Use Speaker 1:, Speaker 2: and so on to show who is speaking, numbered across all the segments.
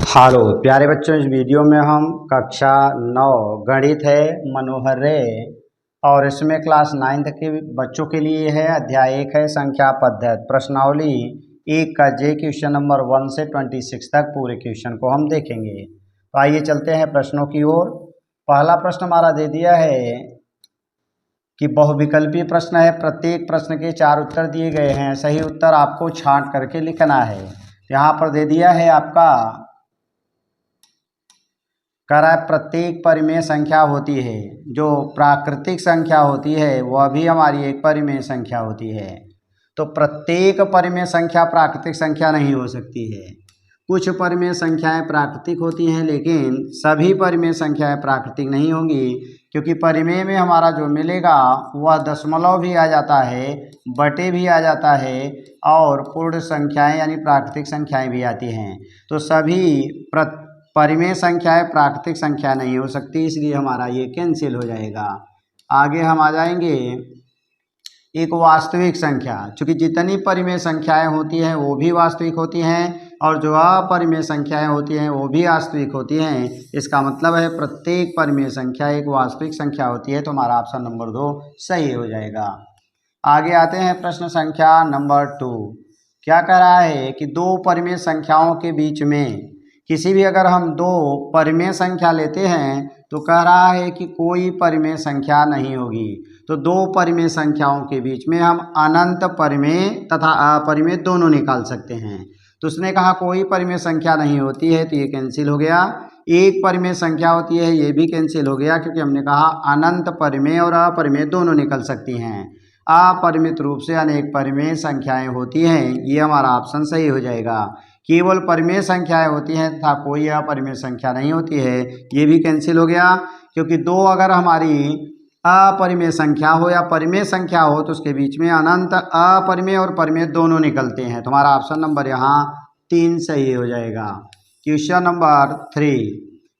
Speaker 1: Hello प्यारे बच्चों, इस वीडियो में हम कक्षा 9 गणित है मनोहर रे और इसमें क्लास 9 तक के बच्चों के लिए है। अध्याय 1 है संख्या पद्धति प्रश्नावली 1 का जे क्वेश्चन नंबर 1 से 26 तक पूरे क्वेश्चन को हम देखेंगे। तो आइए चलते हैं प्रश्नों की ओर। पहला प्रश्न हमारा दे दिया है कि बहुविकल्पीय प्रश्न है। प्रत्येक प्रश्न के 4 उत्तर दिए गए हैं, सही उत्तर आपको छांट करके लिखना है। यहाँ पर दे दिया है आपका कह रहा है प्रत्येक परिमेय संख्या होती है, जो प्राकृतिक संख्या होती है वह भी हमारी एक परिमेय संख्या होती है। तो प्रत्येक परिमेय संख्या प्राकृतिक संख्या नहीं हो सकती है। कुछ परिमेय संख्याएं प्राकृतिक होती हैं, लेकिन सभी परिमेय संख्याएं प्राकृतिक नहीं होंगी, क्योंकि परिमेय में हमारा जो मिलेगा वह दशमलव भी आ जाता है, बटे भी आ जाता है और पूर्ण संख्याएं यानी प्राकृतिक संख्याएं भी आती हैं। तो सभी परिमेय संख्याएं प्राकृतिक संख्या नहीं हो सकती, इसलिए हमारा ये कैंसिल हो जाएगा। आगे हम आ जाएंगे एक वास्तविक संख्या। चूँकि जितनी परिमेय संख्याएं होती हैं वो भी वास्तविक होती हैं और जो अपरिमेय संख्याएं होती हैं वो भी वास्तविक होती हैं। इसका मतलब है प्रत्येक परिमेय संख्या एक वास्तविक संख्या होती है। तो हमारा ऑप्शन नंबर 2 सही हो जाएगा। आगे आते हैं प्रश्न संख्या नंबर 2। क्या कह रहा है कि दो परिमेय संख्याओं के बीच में किसी भी अगर हम दो परिमेय संख्या लेते हैं तो कह रहा है कि कोई परिमेय संख्या नहीं होगी। तो दो परिमेय संख्याओं के बीच में हम अनंत परिमेय तथा अपरिमेय दोनों निकाल सकते हैं। तो उसने कहा कोई परिमेय संख्या नहीं होती है, तो ये कैंसिल हो गया। एक परिमेय संख्या होती है, ये भी कैंसिल हो गया, क्योंकि हमने कहा अनंत परिमेय और अपरिमेय दोनों निकल सकती हैं। अपरिमित रूप से अनेक परिमेय संख्याएं होती हैं, ये हमारा ऑप्शन सही हो जाएगा। केवल परिमेय संख्याएं होती हैं तथा कोई अपरिमेय संख्या नहीं होती है, ये भी कैंसिल हो गया। क्योंकि दो अगर हमारी अपरिमेय संख्या हो या परिमेय संख्या हो तो उसके बीच में अनंत अपरिमेय और परिमेय दोनों निकलते हैं। तो हमारा ऑप्शन नंबर यहाँ 3 सही हो जाएगा। Question number 3।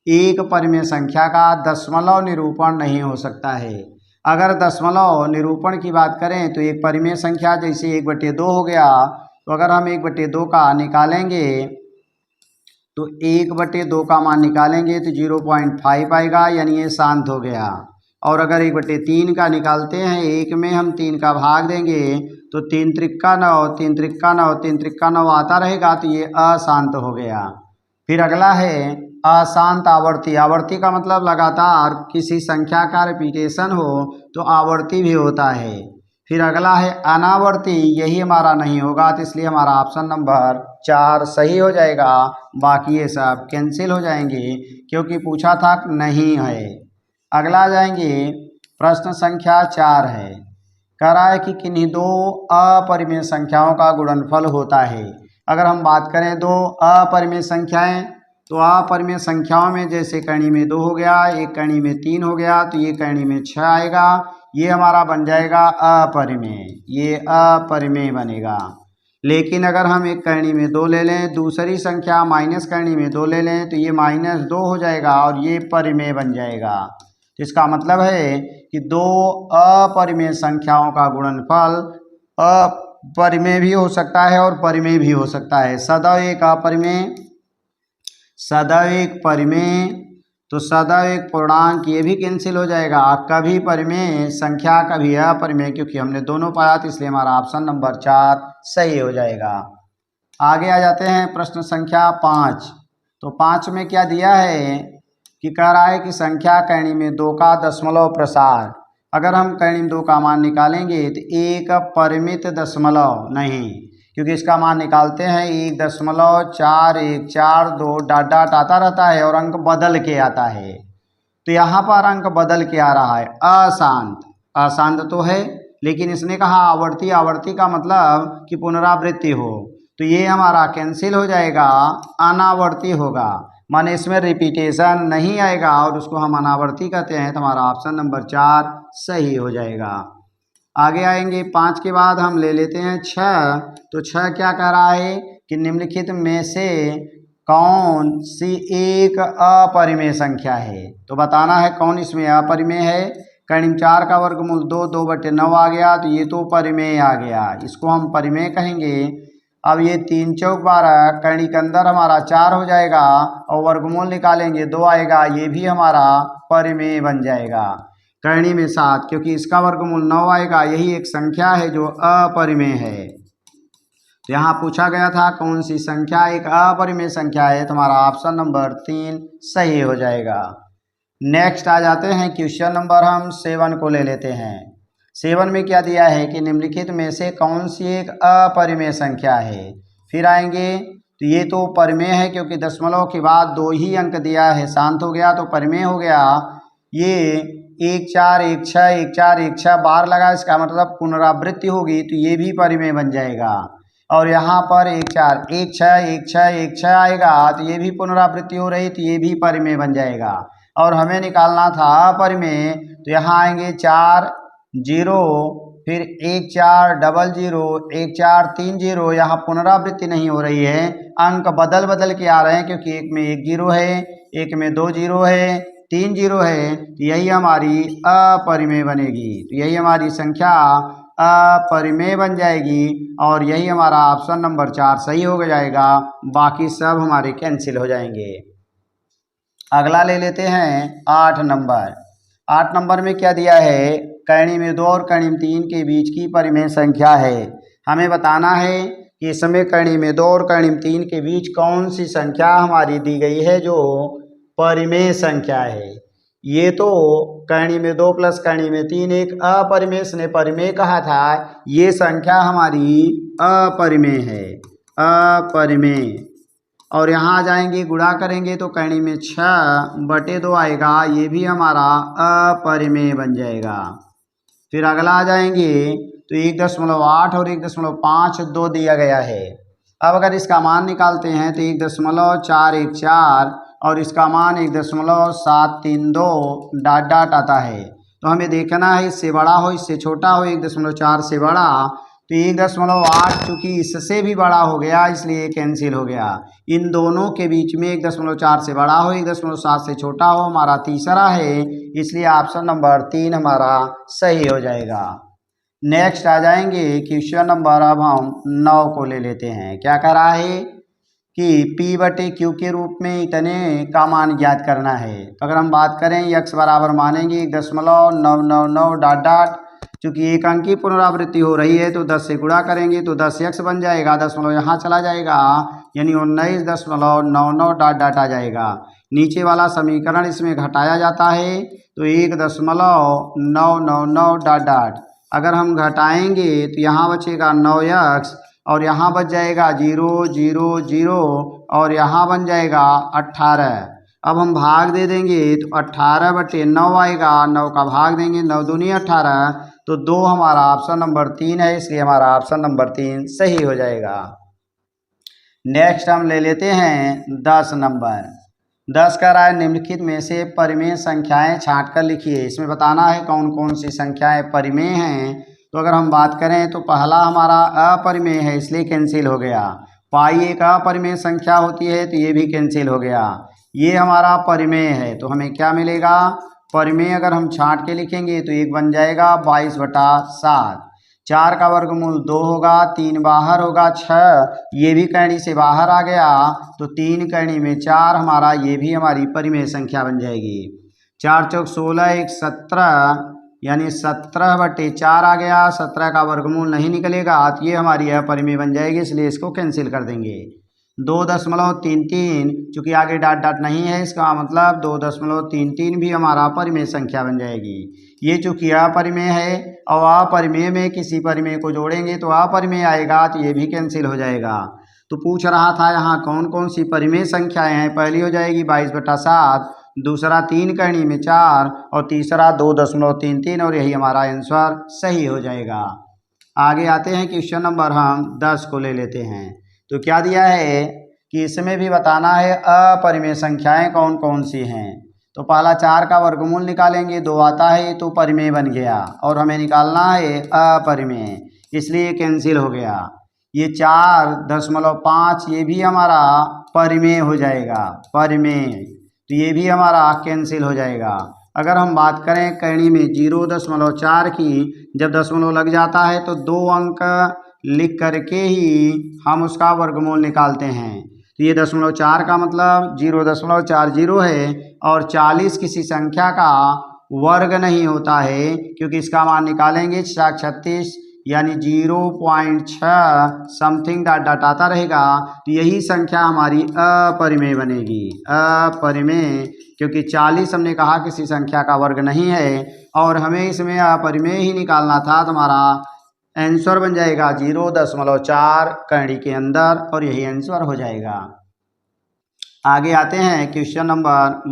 Speaker 1: एक परिमेय संख्या का दशमलव निरूपण नहीं हो सकता है। अगर दशमलव निरूपण की बात करें तो एक परिमेय संख्या जैसे 1/2 हो गया, तो अगर हम 1/2 का निकालेंगे तो 1/2 का मान निकालेंगे तो 0.5 आएगा, यानी ये शांत हो गया। और अगर 1/3 का निकालते हैं, एक में हम 3 का भाग देंगे तो 3 त्रिक्का 9, 3 त्रिक्का 9, 3 त्रिक्का 9 आता रहेगा, तो ये अशांत हो गया। फिर अगला है अशांत आवर्ती। आवर्ती का मतलब लगातार किसी संख्या का रिपीटेशन हो तो आवर्ती भी होता है। फिर अगला है अनावर्ती, यही हमारा नहीं होगा, तो इसलिए हमारा ऑप्शन नंबर 4 सही हो जाएगा। बाकी ये सब कैंसिल हो जाएंगे क्योंकि पूछा था नहीं है। अगला जाएंगे प्रश्न संख्या 4 है। कह रहा है कि किन्हीं दो अपरिमेय संख्याओं का गुणनफल होता है। अगर हम बात करें दो अपरिमेय संख्याएं, तो अपरिमेय संख्याओं में जैसे कड़ी में 2 हो गया, एक कड़ी में 3 हो गया, तो ये कड़ी में 6 आएगा, ये हमारा बन जाएगा अपरिमेय, ये अपरिमेय बनेगा। लेकिन अगर हम एक करनी में 2 ले लें, दूसरी संख्या माइनस करनी में 2 ले लें, तो ये -2 हो जाएगा और ये परिमेय बन जाएगा। तो इसका मतलब है कि दो अपरिमेय संख्याओं का गुणनफल अपरिमेय भी हो सकता है और परिमेय भी हो सकता है। सदैव एक अपरिमेय, सदैव एक परिमेय, तो सदैव एक पूर्णांक, ये भी कैंसिल हो जाएगा। कभी परिमेय संख्या कभी अपरिमेय, क्योंकि हमने दोनों पाया, तो इसलिए हमारा ऑप्शन नंबर 4 सही हो जाएगा। आगे आ जाते हैं प्रश्न संख्या 5। तो 5 में क्या दिया है कि कह रहा है कि संख्या कर्ण में 2 का दशमलव प्रसार। अगर हम कर्ण में 2 का मान निकालेंगे तो एक परिमित दशमलव नहीं, क्योंकि इसका मान निकालते हैं 1.41442 डॉट डॉट आता रहता है और अंक बदल के आता है। तो यहाँ पर अंक बदल के आ रहा है अशांत। अशांत तो है, लेकिन इसने कहा आवर्ती। आवर्ती का मतलब कि पुनरावृत्ति हो, तो ये हमारा कैंसिल हो जाएगा, अनावर्ती होगा, माने इसमें रिपीटेशन नहीं आएगा और उसको हम अनावर्ती कहते हैं। तो हमारा ऑप्शन नंबर 4 सही हो जाएगा। आगे आएंगे 5 के बाद हम ले लेते हैं 6। तो 6 क्या कह रहा है कि निम्नलिखित में से कौन सी एक अपरिमेय संख्या है। तो बताना है कौन इसमें अपरिमेय है। कर्ण 4 का वर्गमूल 2, 2/9 आ गया, तो ये तो परिमेय आ गया, इसको हम परिमेय कहेंगे। अब ये 3 चौक 12, कड़ी के अंदर हमारा 4 हो जाएगा और वर्गमूल निकालेंगे 2 आएगा, ये भी हमारा परिमेय बन जाएगा। करणी में 7, क्योंकि इसका वर्गमूल 9 आएगा, यही एक संख्या है जो अपरिमेय है। तो यहाँ पूछा गया था कौन सी संख्या एक अपरिमेय संख्या है, तुम्हारा ऑप्शन नंबर 3 सही हो जाएगा। नेक्स्ट आ जाते हैं क्वेश्चन नंबर हम 7 को ले लेते हैं। 7 में क्या दिया है कि निम्नलिखित में से कौन सी एक अपरिमेय संख्या है। फिर आएंगे तो ये तो परिमेय है क्योंकि दशमलव के बाद 2 ही अंक दिया है, शांत हो गया तो परिमेय हो गया। ये 1 4 1 6 1 4 1 6 बार लगा, इसका मतलब पुनरावृत्ति होगी तो ये भी परिमेय बन जाएगा। और यहाँ पर 1 4 1 6 1 6 1 6 आएगा तो ये भी पुनरावृत्ति हो रही तो ये भी परिमेय बन जाएगा। और हमें निकालना था परिमेय, तो यहाँ आएंगे 4 0, फिर 1 4 0 0 1 4 3 0, यहाँ पुनरावृत्ति नहीं हो रही है, अंक बदल बदल के आ रहे हैं क्योंकि एक में 1 0 है, एक में 2 0 है, 3 0 है, तो यही हमारी अपरिमेय बनेगी। तो यही हमारी संख्या अपरिमेय बन जाएगी और यही हमारा ऑप्शन नंबर 4 सही हो जाएगा, बाकी सब हमारे कैंसिल हो जाएंगे। अगला ले लेते हैं 8 नंबर। 8 नंबर में क्या दिया है, करणी में 2 और करणी में 3 के बीच की परिमेय संख्या है। हमें बताना है कि इस समय करणी में 2 और करणी में 3 के बीच कौन सी संख्या हमारी दी गई है जो परिमेय संख्या है। ये तो करणी में 2 प्लस करणी में 3 एक अपरिमेय ने परिमेय कहा था, ये संख्या हमारी अपरिमेय है, अपरिमेय। और यहाँ आ जाएंगे गुणा करेंगे तो करणी में 6/2 आएगा, ये भी हमारा अपरिमेय बन जाएगा। फिर अगला आ जाएंगे तो 1.8 और 1.52 दिया गया है। अब अगर इसका मान निकालते हैं तो 1.414 और इसका मान 1.732 डॉट डॉट आता है। तो हमें देखना है इससे बड़ा हो इससे छोटा हो, 1.4 से बड़ा, तो 1.8 चूँकि इससे भी बड़ा हो गया इसलिए कैंसिल हो गया। इन दोनों के बीच में 1.4 से बड़ा हो 1.7 से छोटा हो हमारा तीसरा है, इसलिए ऑप्शन नंबर 3 हमारा सही हो जाएगा। नेक्स्ट आ जाएंगे क्वेश्चन नंबर, अब हम 9 को ले लेते हैं। क्या कह रहा है कि P/Q के रूप में इतने का मान ज्ञात करना है। तो अगर हम बात करें x बराबर मानेंगे 1.999 डॉट डॉट, चूँकि एक अंक की पुनरावृत्ति हो रही है तो 10 से गुणा करेंगे तो 10x बन जाएगा, दशमलव यहाँ चला जाएगा यानी 19.99 डॉट डॉट आ जाएगा। नीचे वाला समीकरण इसमें घटाया जाता है तो 1.999 डॉट डॉट, अगर हम घटाएंगे तो यहाँ बचेगा 9x और यहाँ बच जाएगा 0 0 0 और यहाँ बन जाएगा 18। अब हम भाग दे देंगे तो 18/9 आएगा, 9 का भाग देंगे 9 दूनी 18, तो 2 हमारा ऑप्शन नंबर 3 है, इसलिए हमारा ऑप्शन नंबर 3 सही हो जाएगा। नेक्स्ट हम ले लेते हैं 10 नंबर। 10 का राय निम्नलिखित में से परिमेय संख्याएं छांट कर लिखिए। इसमें बताना है कौन कौन सी संख्याएं परिमेय हैं। तो अगर हम बात करें तो पहला हमारा अपरिमेय है इसलिए कैंसिल हो गया। पाई एक अपरिमेय संख्या होती है तो ये भी कैंसिल हो गया। ये हमारा परिमेय है तो हमें क्या मिलेगा, परिमेय अगर हम छांट के लिखेंगे तो 1 बन जाएगा 22/7। 4 का वर्गमूल 2 होगा, 3 बाहर होगा 6, ये भी करणी से बाहर आ गया तो 3 करणी में 4 हमारा, ये भी हमारी परिमेय संख्या बन जाएगी। 4 चौक 16 1 17 यानी 17/4 आ गया, 17 का वर्गमूल नहीं निकलेगा तो ये हमारी अपरिमेय बन जाएगी, इसलिए इसको कैंसिल कर देंगे। 2.33 चूँकि आगे डॉट डॉट नहीं है इसका मतलब 2.33 भी हमारा परिमेय संख्या बन जाएगी। ये चूँकि अपरिमेय है और अपरिमेय में किसी परिमेय को जोड़ेंगे तो अपरिमेय आएगा तो ये भी कैंसिल हो जाएगा। तो पूछ रहा था यहाँ कौन कौन सी परिमेय संख्याएं हैं। पहली हो जाएगी 22/7, दूसरा 3 करणी में 4 और तीसरा 2.33 और यही हमारा आंसर सही हो जाएगा। आगे आते हैं क्वेश्चन नंबर हम 10 को ले लेते हैं। तो क्या दिया है कि इसमें भी बताना है अपरिमेय संख्याएं कौन कौन सी हैं। तो पहला 4 का वर्गमूल निकालेंगे 2 आता है तो परिमेय बन गया और हमें निकालना है अपरिमेय, इसलिए कैंसिल हो गया। ये 4.5 ये भी हमारा परिमेय हो जाएगा, परिमेय, तो ये भी हमारा कैंसिल हो जाएगा। अगर हम बात करें करणी में 0.4 की, जब दशमलव लग जाता है तो 2 अंक लिख करके ही हम उसका वर्गमूल निकालते हैं। तो ये 0.4 का मतलब 0.40 है और 40 किसी संख्या का वर्ग नहीं होता है, क्योंकि इसका मान निकालेंगे 36 यानी 0.6 समथिंग डॉट डॉट आता रहेगा। तो यही संख्या हमारी अपरिमेय बनेगी, अपरिमेय, क्योंकि 40 हमने कहा किसी संख्या का वर्ग नहीं है और हमें इसमें अपरिमेय ही निकालना था। तो हमारा आंसर बन जाएगा 0.4 कड़ी के अंदर और यही आंसर हो जाएगा। आगे आते हैं क्वेश्चन नंबर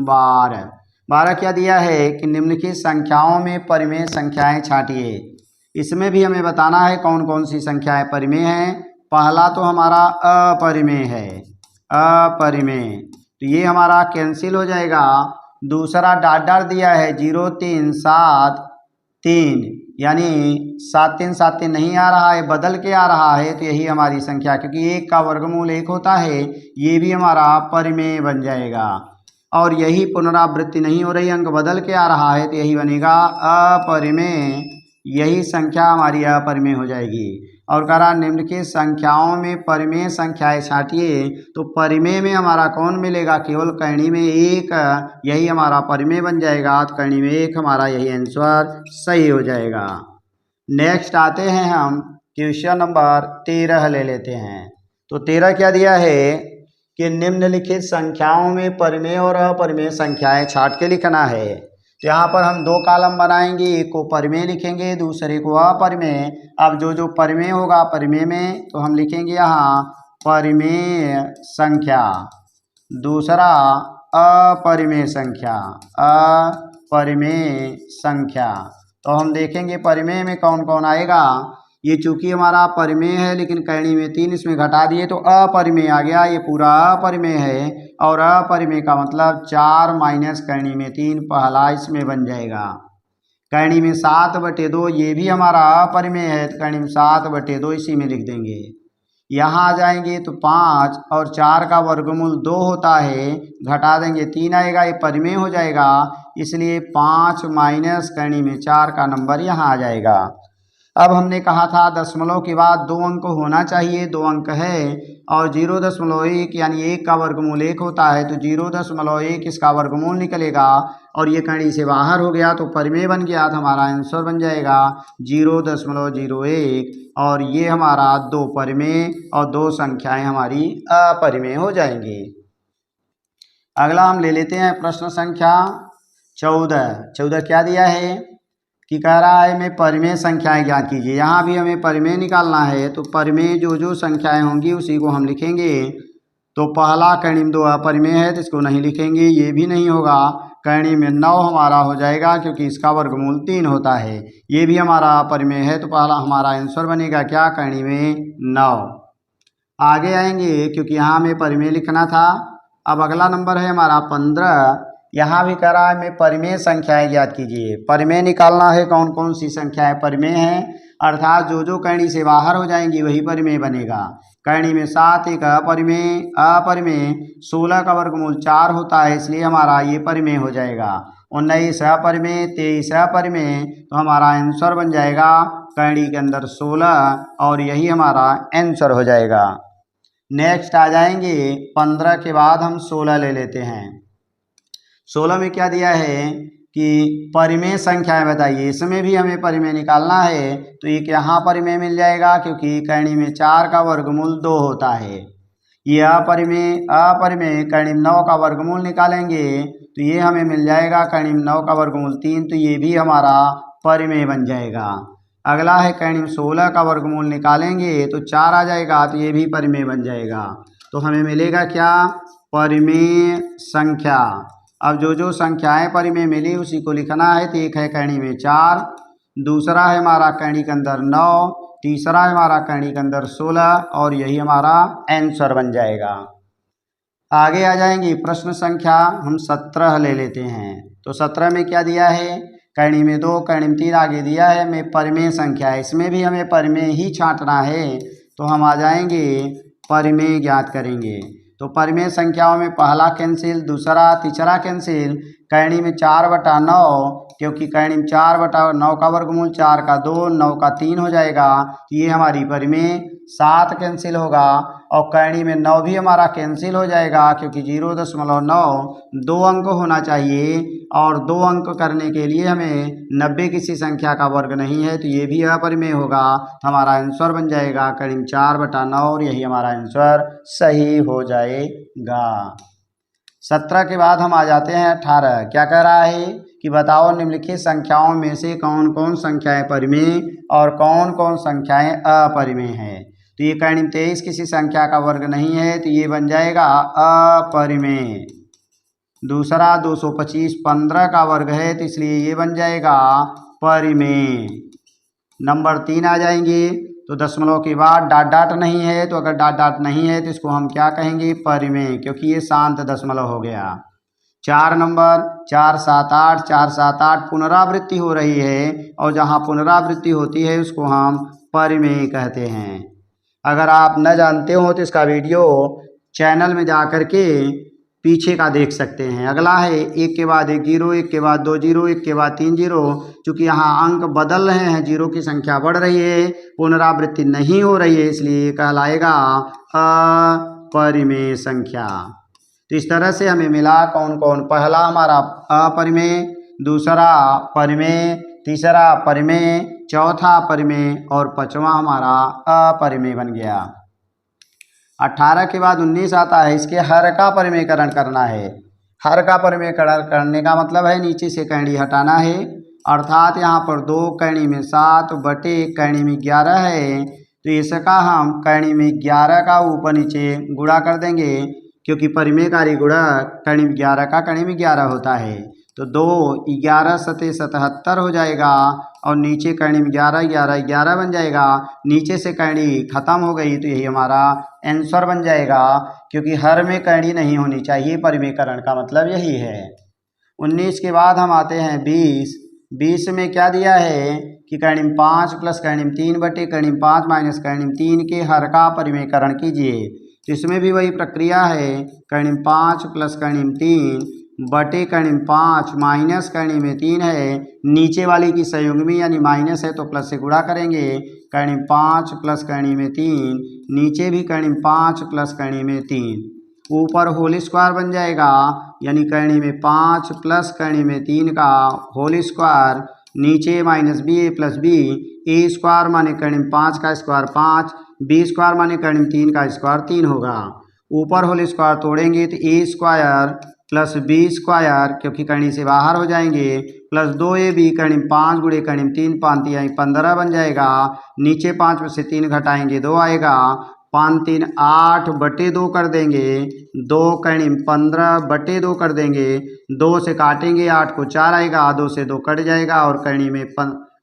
Speaker 1: 12 क्या दिया है कि निम्नलिखित संख्याओं में परिमेय संख्याएं छांटिए। इसमें भी हमें बताना है कौन कौन सी संख्याएं परिमेय हैं। पहला तो हमारा अपरिमेय है, अपरिमेय, तो ये हमारा कैंसिल हो जाएगा। दूसरा डॉट डॉट दिया है 0.373 यानी 7 नहीं आ रहा है, बदल के आ रहा है, तो यही हमारी संख्या, क्योंकि 1 का वर्गमूल 1 होता है, ये भी हमारा परिमेय बन जाएगा। और यही पुनरावृत्ति नहीं हो रही, अंक बदल के आ रहा है, तो यही बनेगा अपरिमेय, यही संख्या हमारी अपरिमेय हो जाएगी। और कह रहा निम्नलिखित संख्याओं में परिमेय संख्याएं छांटिए, तो परिमेय में हमारा कौन मिलेगा, केवल कर्ण में 1, यही हमारा परिमेय बन जाएगा। तो कर्ण में 1 हमारा यही आंसर सही हो जाएगा। नेक्स्ट आते हैं हम क्वेश्चन नंबर 13 ले लेते हैं। तो 13 क्या दिया है कि निम्नलिखित संख्याओं में परिमेय और अपरिमेय संख्याएं छांट के लिखना है। तो यहाँ पर हम 2 कॉलम बनाएंगे, एक को परिमेय लिखेंगे, दूसरे को अपरिमेय। अब जो परिमेय होगा परिमेय में तो हम लिखेंगे यहाँ परिमेय संख्या, दूसरा अपरिमेय संख्या, अपरिमेय संख्या। तो हम देखेंगे परिमेय में कौन कौन आएगा। ये चूंकि हमारा परिमेय है लेकिन कर्ण में 3 इसमें घटा दिए तो अपरिमेय आ गया, ये पूरा अपरिमेय है। और अपरिमेय का मतलब 4 माइनस कर्ण में 3, पहला इसमें बन जाएगा। कर्ण में 7/2 ये भी हमारा अपरिमेय है, तो कर्ण में 7/2 इसी में लिख देंगे। यहाँ आ जाएंगे तो 5 और 4 का वर्गमूल 2 होता है, घटा देंगे 3 आएगा, ये परिमेय हो जाएगा, इसलिए 5 माइनस कर्ण में 4 का नंबर यहाँ आ जाएगा। अब हमने कहा था दशमलव के बाद 2 अंक होना चाहिए, 2 अंक है, और 0.1 यानी 1 का वर्गमूल 1 होता है, तो 0.1 इसका वर्गमूल निकलेगा और ये कड़ी से बाहर हो गया तो परिमेय बन गया, तो हमारा आंसर बन जाएगा 0.01 और ये हमारा 2 परिमेय और 2 संख्याएं हमारी अपरिमेय हो जाएंगी। अगला हम ले लेते हैं प्रश्न संख्या 14 क्या दिया है कि कह रहा है मैं परिमेय संख्याएं ज्ञात कीजिए। यहाँ भी हमें परिमेय निकालना है, तो परिमेय जो संख्याएं होंगी उसी को हम लिखेंगे। तो पहला कर्ण में 2 अपरिमेय है तो इसको नहीं लिखेंगे, ये भी नहीं होगा। कर्ण में 9 हमारा हो जाएगा क्योंकि इसका वर्गमूल 3 होता है, ये भी हमारा अपरिमेय है, तो पहला हमारा आंसर बनेगा क्या, कर्ण में 9। आगे आएंगे क्योंकि यहाँ हमें परिमेय लिखना था। अब अगला नंबर है हमारा 15। यहाँ भी कह रहा है मैं परिमेय संख्याएं ज्ञात कीजिए। परिमेय निकालना है कौन कौन सी संख्याएं परिमेय हैं, अर्थात जो कर्ण से बाहर हो जाएंगी वही परिमेय बनेगा। कर्ण में 7 एक अपरिमेय, अपरिमेय 16 का वर्गमूल 4 होता है, इसलिए हमारा ये परिमेय हो जाएगा। 19 अपरिमेय, 23 अपरिमेय, तो हमारा आंसर बन जाएगा कर्ण के अंदर 16 और यही हमारा आंसर हो जाएगा। नेक्स्ट आ जाएंगे 15 के बाद हम 16 ले लेते हैं। 16 में क्या दिया है कि परिमेय संख्याएं बताइए। इसमें भी हमें परिमेय निकालना है, तो एक यहाँ परिमेय मिल जाएगा क्योंकि कर्ण में 4 का वर्गमूल 2 होता है। ये अपरिमेय कर्ण में 9 का वर्गमूल निकालेंगे तो ये हमें मिल जाएगा कर्ण में 9 का वर्गमूल 3, तो ये भी हमारा परिमेय बन जाएगा। अगला है कर्ण में 16 का वर्गमूल निकालेंगे तो 4 आ जाएगा, तो ये भी परिमेय बन जाएगा। तो हमें मिलेगा क्या, परिमेय संख्या। अब जो संख्याएं परिमेय मिली उसी को लिखना है। तो एक है कर्ण में 4, दूसरा है हमारा कर्ण के अंदर 9, तीसरा है हमारा कर्ण के अंदर 16 और यही हमारा आंसर बन जाएगा। आगे आ जाएंगे प्रश्न संख्या हम 17 ले लेते हैं। तो 17 में क्या दिया है, कर्ण में 2 कर्ण में 3 आगे दिया है मैं परिमेय संख्या है। इसमें भी हमें परिमेय ही छांटना है, तो हम आ जाएंगे परिमेय ज्ञात करेंगे। तो परिमेय संख्याओं में पहला कैंसिल, दूसरा तीसरा कैंसिल, कैणी में 4/9, क्योंकि कैणी में 4/9 का वर्गमूल 4 का 2, 9 का 3 हो जाएगा, तो ये हमारी परिमेय 7 कैंसिल होगा। और कैणी में 9 भी हमारा कैंसिल हो जाएगा, क्योंकि 0.9 2 अंक होना चाहिए, और 2 अंक करने के लिए हमें 90 किसी संख्या का वर्ग नहीं है, तो ये भी अपरिमेय होगा। तो हमारा आंसर बन जाएगा कैणी में 4/9, और यही हमारा आंसर सही हो जाएगा। 17 के बाद हम आ जाते हैं 18। क्या कह रहा है कि बताओ निम्नलिखित संख्याओं में से कौन कौन संख्याएं परिमेय और कौन कौन संख्याएं अपरिमेय हैं। तो ये कैणी में 23 किसी संख्या का वर्ग नहीं है, तो ये बन जाएगा अपरिमेय। दूसरा 225 15 का वर्ग है, तो इसलिए ये बन जाएगा परिमेय। नंबर 3 आ जाएंगे, तो दशमलव के बाद डॉट डॉट नहीं है, तो अगर डॉट डॉट नहीं है तो इसको हम क्या कहेंगे, परिमेय, क्योंकि ये शांत दशमलव हो गया। 4 नंबर 4 7 8, 4 7 8 पुनरावृत्ति हो रही है, और जहाँ पुनरावृत्ति होती है उसको हम परिमेय कहते हैं। अगर आप न जानते हो तो इसका वीडियो चैनल में जा कर के पीछे का देख सकते हैं। अगला है 1 के बाद 1 0, 1 के बाद 2 0, 1 के बाद 3 0। चूँकि यहाँ अंक बदल रहे हैं, जीरो की संख्या बढ़ रही है, पुनरावृत्ति नहीं हो रही है, इसलिए ये कहलाएगा अपरिमेय संख्या। तो इस तरह से हमें मिला कौन कौन, पहला हमारा अपरिमेय, दूसरा परिमेय, तीसरा परिमेय, चौथा परिमेय, और पांचवा हमारा अपरिमेय बन गया। 18 के बाद 19 आता है, इसके हर का परिमेयकरण करना है। हर का परिमेयकरण करने का मतलब है नीचे से कैणी हटाना है, अर्थात यहाँ पर 2 कैणी में 7 बटे कैणी में 11 है, तो इसका हम कैणी में 11 का ऊपर नीचे गुणा कर देंगे, क्योंकि परिमेयकारी गुणा कैणी में 11 का कैणी में 11 होता है। तो 2 11 सते 77 हो जाएगा, और नीचे कैणी में 11 11 11 बन जाएगा। नीचे से कैणी खत्म हो गई, तो यही हमारा आंसर बन जाएगा, क्योंकि हर में कैणी नहीं होनी चाहिए, परिमेयकरण का मतलब यही है। 19 के बाद हम आते हैं 20। 20 में क्या दिया है कि कैणी में 5 प्लस कैणी में 3 बटे कैणी में 5 माइनस कैणी में 3 के हर का परिमेयकरण कीजिए। तो इसमें भी वही प्रक्रिया है, कैणी में 5 प्लस कैणी में 3 बटे कैणी में 5 माइनस कैणी में 3 है, नीचे वाली की संयुग्मी यानी माइनस है, तो प्लस से गुणा करेंगे। कैणी में 5 प्लस कैणी में 3, नीचे भी कैणी में 5 प्लस कैणी में 3, ऊपर होल स्क्वायर बन जाएगा, यानी कैणी में 5 प्लस कैणी में 3 का होल स्क्वायर, नीचे माइनस बी ए प्लस बी, ए स्क्वायर माने कैणी में 5 का स्क्वायर 5, बी स्क्वायर माने कैणी में 3 का स्क्वायर 3 होगा। ऊपर होल स्क्वायर तोड़ेंगे तो ए स्क्वायर प्लस बी स्क्वायर, क्योंकि कैणी से बाहर हो जाएंगे, प्लस 2ab कैणी में 5 गुणे कैणी में 3 5 यानी 15 बन जाएगा। नीचे 5 में से 3 घटाएंगे 2 आएगा, 5 3 8 बटे 2 कर देंगे, 2 कैणी में 15 बटे 2 कर देंगे, 2 से काटेंगे 8 को 4 आएगा, 2 से 2 कट जाएगा, और कैणी में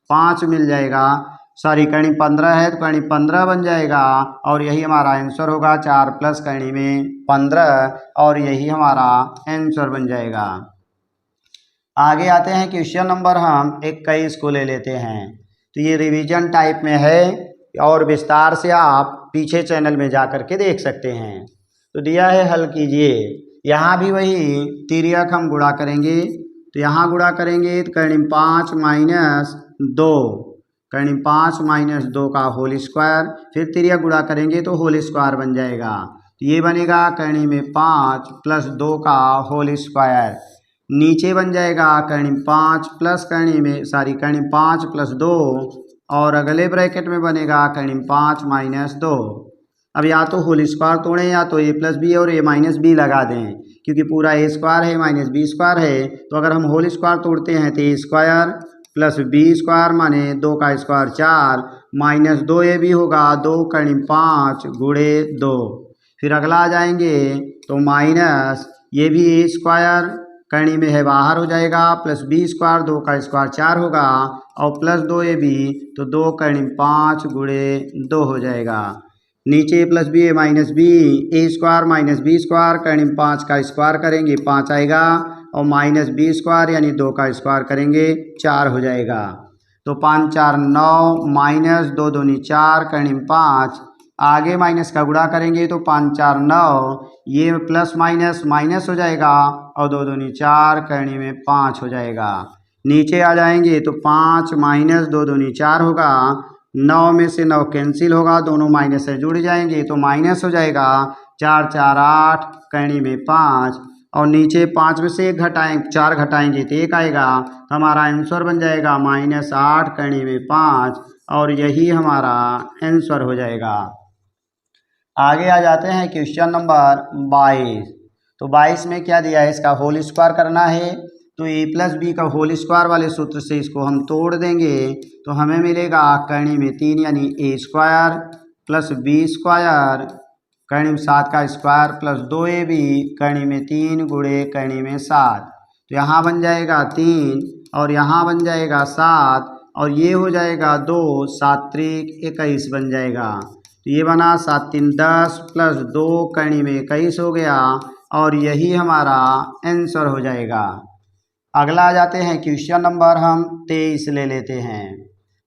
Speaker 1: 5 मिल जाएगा। सॉरी, कैणी 15 है तो कैणी 15 बन जाएगा, और यही हमारा आंसर होगा। 4 प्लस कैणी में 15, और यही हमारा आंसर बन जाएगा। आगे आते हैं क्वेश्चन नंबर हम 21 को ले लेते हैं। तो ये रिवीजन टाइप में है, और विस्तार से आप पीछे चैनल में जा कर के देख सकते हैं। तो दिया है हल कीजिए। यहाँ भी वही तिर्यक हम गुणा करेंगे, तो यहाँ गुणा करेंगे तो कैणी में 5 माइनस 2, कैणी में 5 माइनस 2 का होल स्क्वायर, फिर तिर्यक गुणा करेंगे तो होल स्क्वायर बन जाएगा। तो ये बनेगा कैणी में 5 प्लस 2 का होल स्क्वायर, नीचे बन जाएगा कैणी में 5 प्लस कैणी में कैणी में 5 प्लस 2, और अगले ब्रैकेट में बनेगा कैणी में 5 माइनस 2। अब या तो होल स्क्वायर तोड़ें, या तो ए प्लस बी और ए माइनस बी लगा दें, क्योंकि पूरा ए स्क्वायर है माइनस बी स्क्वायर है। तो अगर हम होल स्क्वायर तोड़ते हैं तो ए स्क्वायर प्लस बी स्क्वायर माने 2 का स्क्वायर 4 माइनस 2ab होगा, 2 कैणी में 5 गुणे 2। फिर अगला आ जाएंगे तो माइनस ये भी ए स्क्वायर कैणी में है बाहर हो जाएगा, प्लस बी स्क्वायर 2 का स्क्वायर 4 होगा, और प्लस 2ab, तो 2 कैणी में 5 गुणे 2 हो जाएगा। नीचे प्लस बी ए माइनस बी, ए स्क्वायर माइनस बी स्क्वायर कैणी में 5 का स्क्वायर करेंगे 5 आएगा, और माइनस बी स्क्वायर यानी 2 का स्क्वायर करेंगे 4 हो जाएगा। तो 5 4 9 माइनस 2 दूनी 4 कैणी में 5, आगे माइनस का गुणा करेंगे तो 5 4 9, ये प्लस माइनस माइनस हो जाएगा और 2 दूनी 4 करनी में 5 हो जाएगा। नीचे आ जाएंगे तो 5 माइनस 2 दूनी 4 होगा, 9 में से 9 कैंसिल होगा, दोनों माइनस से जुड़ जाएंगे तो माइनस हो जाएगा। 4 4 8 करनी में 5 और नीचे 5 में से 4 घटाएंगे तो 1 आएगा, तो हमारा आंसर बन जाएगा -8 करनी में 5 और यही हमारा आंसर हो जाएगा। आगे आ जाते हैं क्वेश्चन नंबर 22। तो 22 में क्या दिया है, इसका होल स्क्वायर करना है। तो a प्लस बी का होल स्क्वायर वाले सूत्र से इसको हम तोड़ देंगे तो हमें मिलेगा करनी में 3 यानी a square plus b square करनी में 7 का स्क्वायर प्लस 2ab करनी में 3 गुणे करनी में 7। तो यहाँ बन जाएगा 3 और यहाँ बन जाएगा 7 और ये हो जाएगा 2, 7 त्रिक 21 बन जाएगा। तो ये बना 7 3 10 प्लस 2 करनी में 21 हो गया और यही हमारा आंसर हो जाएगा। अगला आ जाते हैं क्वेश्चन नंबर हम 23 ले लेते हैं।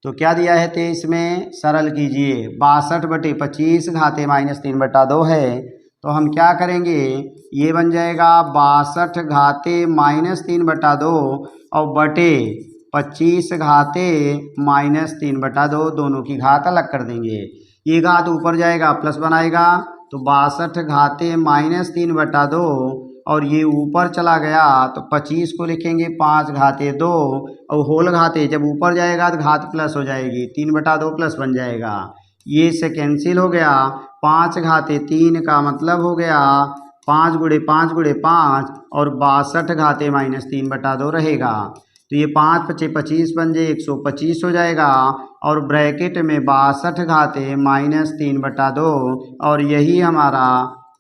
Speaker 1: तो क्या दिया है 23 में, सरल कीजिए। 62/25 घाते -3/2 है। तो हम क्या करेंगे, ये बन जाएगा 62 घाते -3/2 और बटे 25 घाते -3/2, दोनों की घात अलग कर देंगे। ये घात ऊपर जाएगा प्लस बनाएगा तो 62 घाते -3/2 और ये ऊपर चला गया तो 25 को लिखेंगे 5 घाते 2 और होल घाते जब ऊपर जाएगा तो घात प्लस हो जाएगी, 3/2 प्लस बन जाएगा। ये से कैंसिल हो गया, 5 घाते 3 का मतलब हो गया 5 गुणे 5 गुणे 5 और 62 घाते -3/2 रहेगा। तो ये 5 × 25 बन जाए 125 हो जाएगा और ब्रैकेट में 62 घाते -3/2 और यही हमारा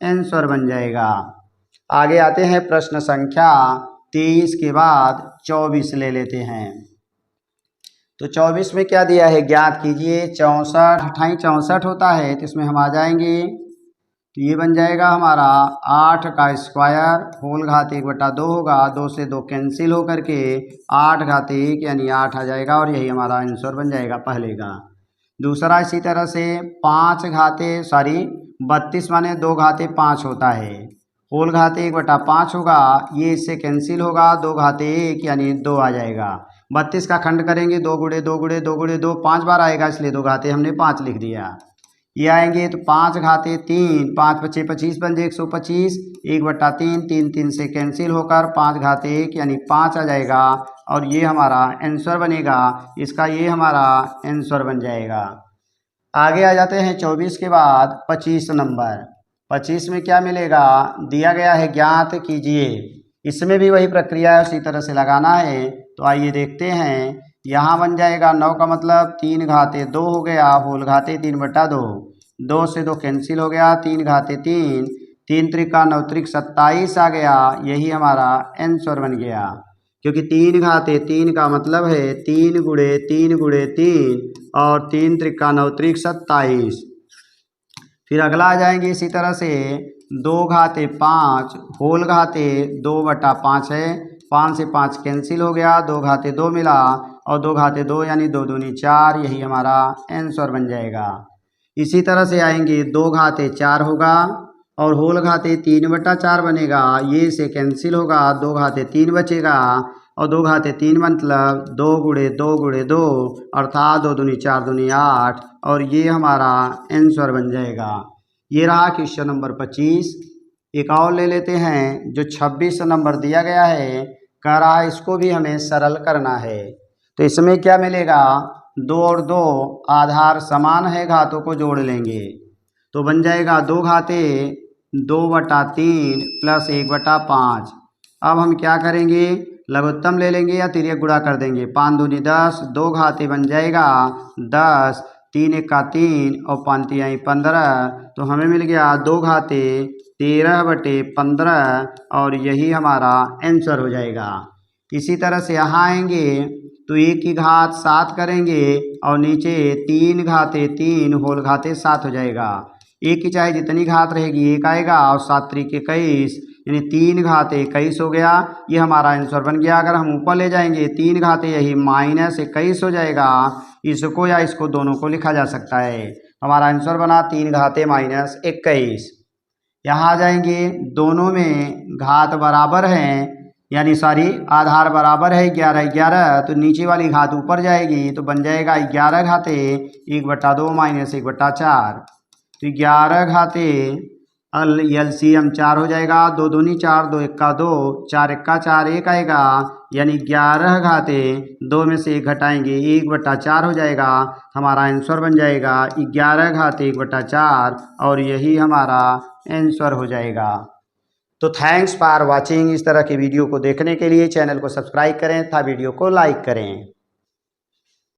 Speaker 1: आंसर बन जाएगा। आगे आते हैं प्रश्न संख्या 23 के बाद 24 ले लेते हैं। तो 24 में क्या दिया है, ज्ञात कीजिए। 64 28 64 होता है तो इसमें हम आ जाएंगे तो ये बन जाएगा हमारा 8 का स्क्वायर होल घात 1/2 होगा, 2 से 2 कैंसिल हो करके 8 घाते 1 यानी 8 आ जाएगा और यही हमारा आंसर बन जाएगा पहले का। दूसरा इसी तरह से 32 माने 2 घाते 5 होता है, होल घाते 1/5 होगा, ये इससे कैंसिल होगा, 2 घाते 1 यानी 2 आ जाएगा। 32 का खंड करेंगे 2 गुणे 2 गुणे 2 गुणे 2 5 बार आएगा, इसलिए 2 घाते हमने 5 लिख दिया। ये आएंगे तो 5 घाते 3, 5 × 5 = 25 बन जाए 125, 1/3 3 3 से कैंसिल होकर 5 घाते 1 यानी 5 आ जाएगा और ये हमारा आंसर बनेगा, इसका ये हमारा आंसर बन जाएगा। आगे आ जाते हैं 24 के बाद 25 नंबर। 25 में क्या मिलेगा, दिया गया है ज्ञात कीजिए। इसमें भी वही प्रक्रिया है, उसी तरह से लगाना है। तो आइए देखते हैं। यहाँ बन जाएगा 9 का मतलब 3 घाते 2 हो गया, होल घाते 3/2, 2 से 2 कैंसिल हो गया, 3 घाते 3, 3 त्रिका 9 त्रिक 27 आ गया, यही हमारा आंसर बन गया। क्योंकि 3 घाते 3 का मतलब है 3 गुणे 3 गुणे 3 और 3 त्रिका 9 त्रिक 27। फिर अगला आ जाएंगे इसी तरह से 2 घाते 5 होल घाते 2/5 है, 5 से 5 कैंसिल हो गया, 2 घाते 2 मिला और 2 घाते 2 यानी 2 दूनी 4, यही हमारा आंसर बन जाएगा। इसी तरह से आएंगे 2 घाते 4 होगा और होल घाते 3/4 बनेगा, ये से कैंसिल होगा, 2 घाते 3 बचेगा और 2 घाते 3 मतलब 2 गुणे 2 गुणे 2 अर्थात 2 दूनी 4 दूनी 8 और ये हमारा आंसर बन जाएगा। ये रहा क्वेश्चन नंबर 25। एक और ले लेते हैं जो 26 नंबर दिया गया है, कह रहा है इसको भी हमें सरल करना है। तो इसमें क्या मिलेगा, 2 और 2 आधार समान है, घातों को जोड़ लेंगे तो बन जाएगा 2 घाते 2/3 प्लस 1/5। अब हम क्या करेंगे, लघुत्तम ले लेंगे या तिर्यक गुणा कर देंगे। 5 दूनी 10, 2 घाते बन जाएगा 10, 3 × 1 = 3 और 5 × 3 = 15, तो हमें मिल गया 2 घाते 13/15 और यही हमारा आंसर हो जाएगा। इसी तरह से यहाँ आएंगे तो 1 की घात 7 करेंगे और नीचे 3 घाते 3 होल घाते 7 हो जाएगा। 1 की चाहे जितनी घात रहेगी 1 आएगा और 7 त्रिक 21 यानी 3 घाते 21 हो गया, ये हमारा आंसर बन गया। अगर हम ऊपर ले जाएंगे 3 घाते यही -21 हो जाएगा, इसको या इसको दोनों को लिखा जा सकता है। हमारा आंसर बना 3 घाते माइनस 21। यहाँ आ जाएंगे, दोनों में घात बराबर हैं, यानी सॉरी आधार बराबर है 11 11, तो नीचे वाली घात ऊपर जाएगी तो बन जाएगा 11 घाते 1/2 माइनस 1/4। तो 11 घाते एलसीएम 4 हो जाएगा, 2 दूनी 4, 2 एक्का 2, 4 एक्का 4 1 आएगा, यानी 11 घाते 2 में से 1 घटाएंगे 1/4 हो जाएगा। हमारा आंसर बन जाएगा 11 घाते 1/4 और यही हमारा आंसर हो जाएगा। तो थैंक्स फॉर वाचिंग। इस तरह के वीडियो को देखने के लिए चैनल को सब्सक्राइब करें तथा वीडियो को लाइक करें।